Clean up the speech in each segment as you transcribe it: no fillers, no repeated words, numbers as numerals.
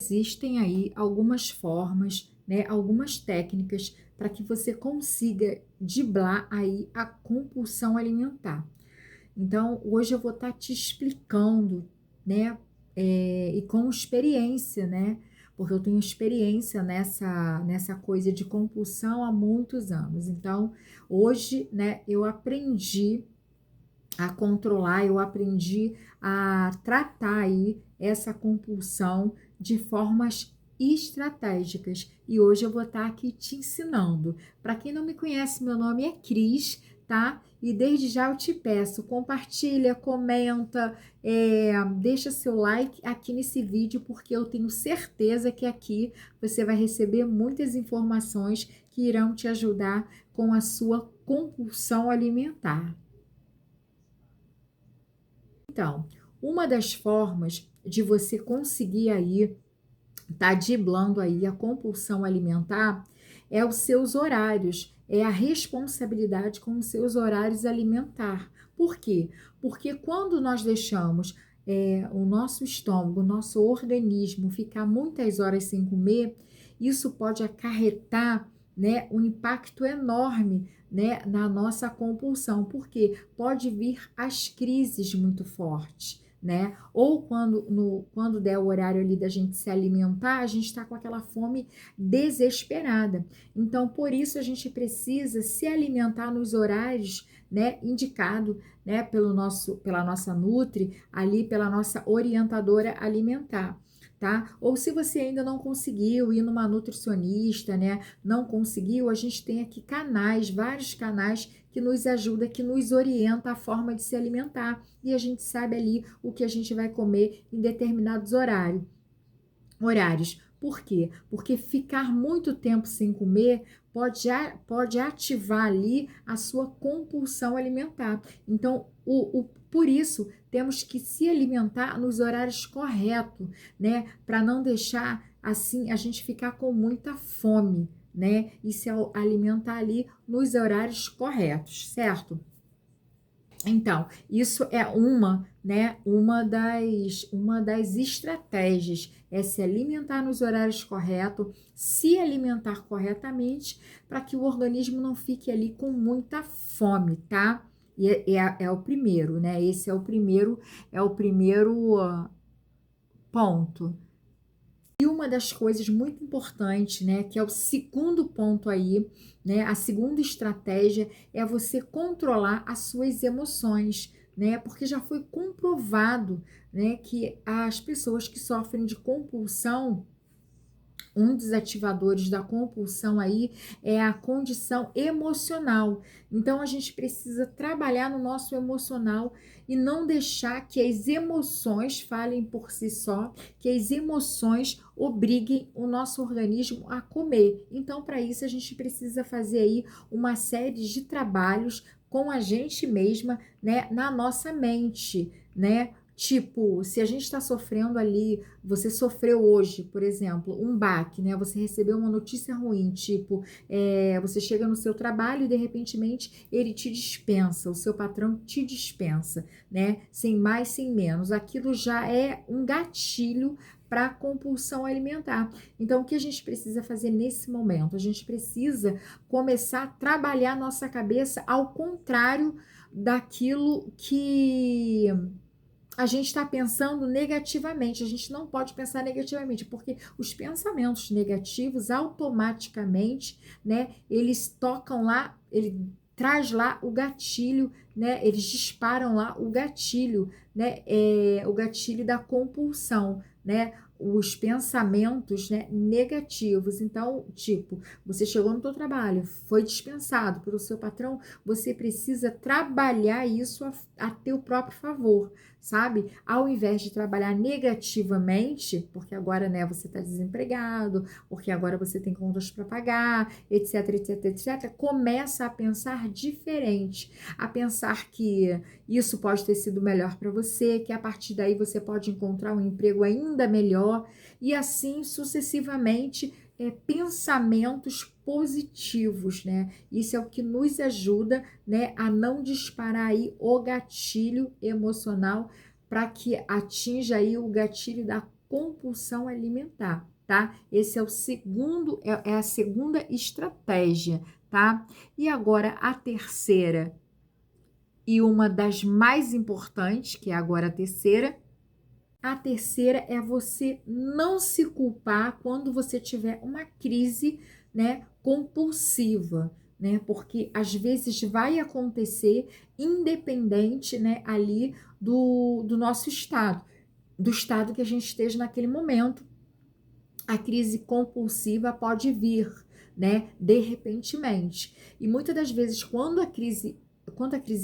Existem aí algumas formas, né, algumas técnicas para que você consiga driblar aí a compulsão alimentar. Então, hoje eu vou estar te explicando, né, e com experiência, né, porque eu tenho experiência nessa coisa de compulsão há muitos anos. Então, hoje, né, eu aprendi a controlar, eu aprendi a tratar aí essa compulsão de formas estratégicas. E hoje eu vou estar aqui te ensinando. Para quem não me conhece, meu nome é Cris, tá? E desde já eu te peço, compartilha, comenta, deixa seu like aqui nesse vídeo, porque eu tenho certeza que aqui você vai receber muitas informações que irão te ajudar com a sua compulsão alimentar. Então, uma das formas de você conseguir aí tá driblando aí a compulsão alimentar é os seus horários, é a responsabilidade com os seus horários alimentar. Por quê? Porque quando nós deixamos o nosso estômago, o nosso organismo ficar muitas horas sem comer, isso pode acarretar, né, um impacto enorme, né, na nossa compulsão, porque pode vir as crises muito fortes, né? Ou quando der o horário ali da gente se alimentar, a gente está com aquela fome desesperada. Então, por isso a gente precisa se alimentar nos horários, né, indicado, né, pela nossa Nutri, ali pela nossa orientadora alimentar. Tá? Ou se você ainda não conseguiu ir numa nutricionista, né? Não conseguiu, a gente tem aqui canais, vários canais que nos ajuda, que nos orienta a forma de se alimentar. E a gente sabe ali o que a gente vai comer em determinados horários. Por quê? Porque ficar muito tempo sem comer pode ativar ali a sua compulsão alimentar. Então, por isso, temos que se alimentar nos horários corretos, né? Para não deixar assim a gente ficar com muita fome, né? E se alimentar ali nos horários corretos, certo? Então, isso é né, uma das estratégias, é se alimentar nos horários corretos, se alimentar corretamente, para que o organismo não fique ali com muita fome, tá? E é o primeiro, né? Esse é o primeiro ponto. E uma das coisas muito importantes, né, que é o segundo ponto aí, né, a segunda estratégia é você controlar as suas emoções, né, porque já foi comprovado, né, que as pessoas que sofrem de compulsão, um dos ativadores da compulsão aí é a condição emocional. Então a gente precisa trabalhar no nosso emocional e não deixar que as emoções falem por si só, que as emoções obriguem o nosso organismo a comer. Então para isso a gente precisa fazer aí uma série de trabalhos com a gente mesma, né, na nossa mente, né? Tipo, se a gente está sofrendo ali, você sofreu hoje, por exemplo, um baque, né? Você recebeu uma notícia ruim, tipo, você chega no seu trabalho e de repentemente ele te dispensa, o seu patrão te dispensa, né? Sem mais, sem menos. Aquilo já é um gatilho para compulsão alimentar. Então, o que a gente precisa fazer nesse momento? A gente precisa começar a trabalhar nossa cabeça ao contrário daquilo que a gente está pensando negativamente. A gente não pode pensar negativamente, porque os pensamentos negativos automaticamente, né, eles tocam lá, ele traz lá o gatilho, né, eles disparam lá o gatilho, né, o gatilho da compulsão, né, os pensamentos, né, negativos. Então, tipo, você chegou no seu trabalho, foi dispensado pelo seu patrão, você precisa trabalhar isso a teu próprio favor, sabe? Ao invés de trabalhar negativamente, porque agora, né, você está desempregado, porque agora você tem contas para pagar, etc, etc, etc, começa a pensar diferente, a pensar que isso pode ter sido melhor para você, que a partir daí você pode encontrar um emprego ainda melhor e assim sucessivamente, pensamentos positivos, né? Isso é o que nos ajuda, né, a não disparar aí o gatilho emocional para que atinja aí o gatilho da compulsão alimentar, tá? Esse é o segundo, é a segunda estratégia, tá? E agora a terceira, e uma das mais importantes, que é agora a terceira é você não se culpar quando você tiver uma crise, né, compulsiva, né? Porque às vezes vai acontecer independente, né, ali do nosso estado, do estado que a gente esteja naquele momento. A crise compulsiva pode vir, né, de repentemente. E muitas das vezes quando a crise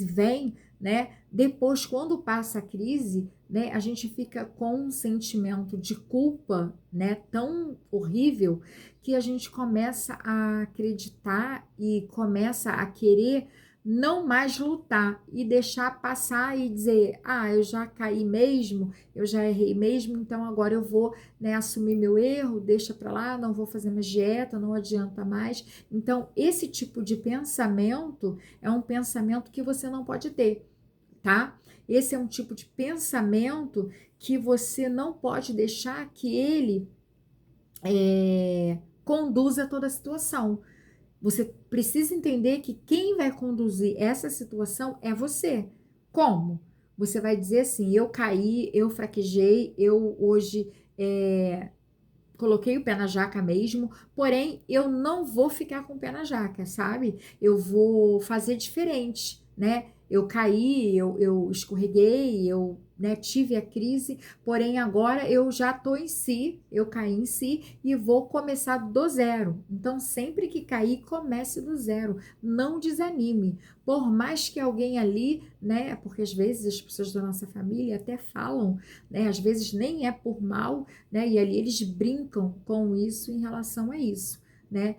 vem, né, depois quando passa a crise, né, a gente fica com um sentimento de culpa, né, tão horrível que a gente começa a acreditar e começa a querer não mais lutar e deixar passar e dizer: "Ah, eu já caí mesmo, eu já errei mesmo, então agora eu vou, né, assumir meu erro, deixa para lá, não vou fazer mais dieta, não adianta mais". Então, esse tipo de pensamento é um pensamento que você não pode ter, tá? Esse é um tipo de pensamento que você não pode deixar que ele conduza toda a situação. Você precisa entender que quem vai conduzir essa situação é você. Como? Você vai dizer assim: eu caí, eu fraquejei, eu hoje coloquei o pé na jaca mesmo, porém eu não vou ficar com o pé na jaca, sabe? Eu vou fazer diferente, né? Eu caí, eu escorreguei, eu, né, tive a crise, porém agora eu já tô em si, eu caí em si e vou começar do zero. Então, sempre que cair, comece do zero, não desanime. Por mais que alguém ali, né, porque às vezes as pessoas da nossa família até falam, né, às vezes nem é por mal, né? E ali eles brincam com isso em relação a isso, né?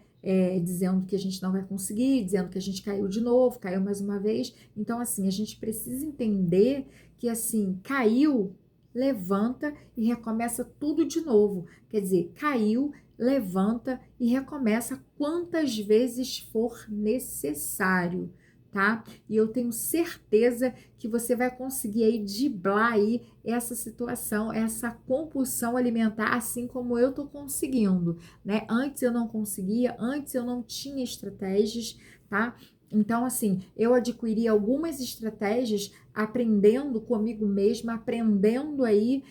Dizendo que a gente não vai conseguir, dizendo que a gente caiu de novo, caiu mais uma vez. Então, assim, a gente precisa entender que, assim, caiu, levanta e recomeça tudo de novo. Quer dizer, caiu, levanta e recomeça quantas vezes for necessário, tá? E eu tenho certeza que você vai conseguir aí driblar aí essa situação, essa compulsão alimentar, assim como eu tô conseguindo, né? Antes eu não conseguia, antes eu não tinha estratégias, tá? Então, assim, eu adquiri algumas estratégias aprendendo comigo mesma, aprendendo aí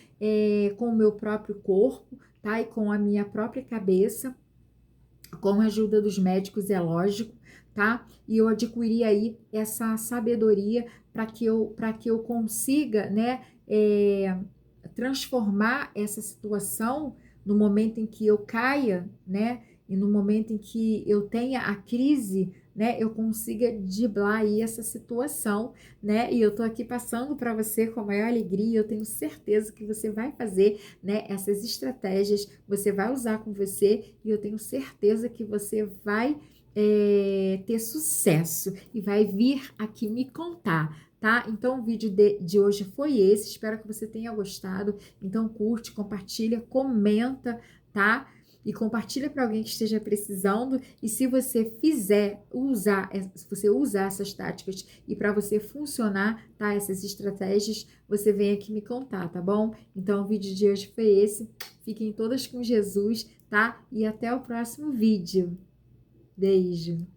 com o meu próprio corpo, tá? E com a minha própria cabeça, com a ajuda dos médicos, é lógico, tá? E eu adquiri aí essa sabedoria para que eu consiga, né, transformar essa situação no momento em que eu caia, né, e no momento em que eu tenha a crise, né, eu consiga driblar aí essa situação, né, e eu tô aqui passando para você com a maior alegria, eu tenho certeza que você vai fazer, né, essas estratégias, você vai usar com você e eu tenho certeza que você vai ter sucesso e vai vir aqui me contar, tá? Então o vídeo de hoje foi esse, espero que você tenha gostado. Então curte, compartilha, comenta, tá? E compartilha para alguém que esteja precisando. E se você se você usar essas táticas e para você funcionar, tá? Essas estratégias, você vem aqui me contar, tá bom? Então o vídeo de hoje foi esse. Fiquem todas com Jesus, tá? E até o próximo vídeo. Beijo!